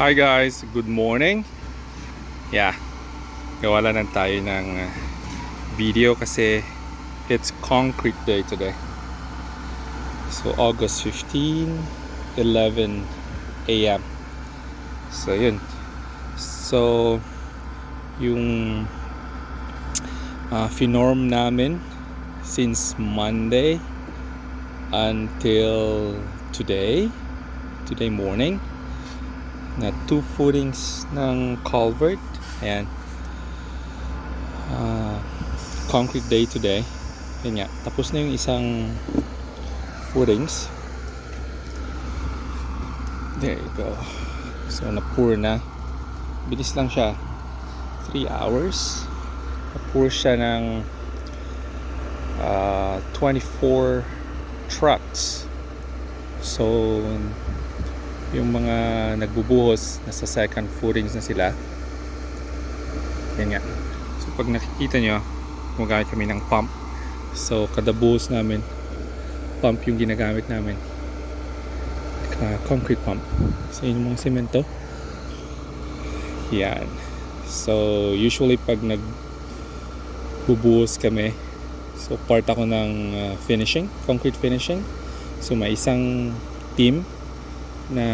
Hi guys, good morning. Yeah, gawa lang tayo ng video kasi it's concrete day today. So August 15, 11 a.m. So yun. So yung finorm namin since Monday until today morning na 2 footings ng culvert. Ayan. Concrete day today. Yun nga, tapos na yung isang footings. There you go. So na-pour na. Bilis lang siya. 3 hours. Na-pour siya ng 24 trucks. So yung mga nagbubuhos nasa second footings na sila. Yan nga. So pag nakikita nyo, gumagamit kami ng pump. So kada buhos namin, pump yung ginagamit namin. Concrete pump. So yun yung mga semento. Yan. So usually pag nagbubuhos kami, so part ako ng finishing, concrete finishing. So may isang team na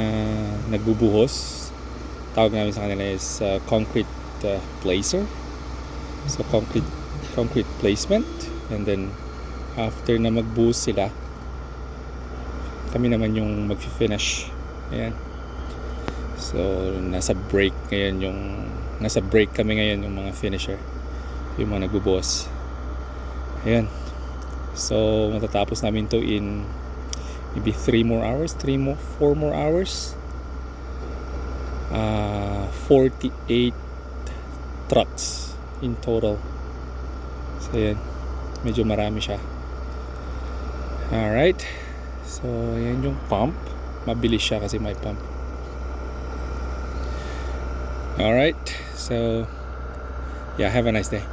nagbubuhos. Tawag namin sa kanila is concrete placer. So concrete placement, and then after na magbuhos sila, kami naman yung mag-finish. Ayan. So nasa break kami ngayon, yung mga finisher, yung mga nagbubuhos. Ayan. So matatapos namin to in maybe 4 more hours. 48 trucks in total. So yan, medyo marami siya. Alright, so yan yung pump. Mabilis siya kasi may pump. Alright, so yeah, have a nice day.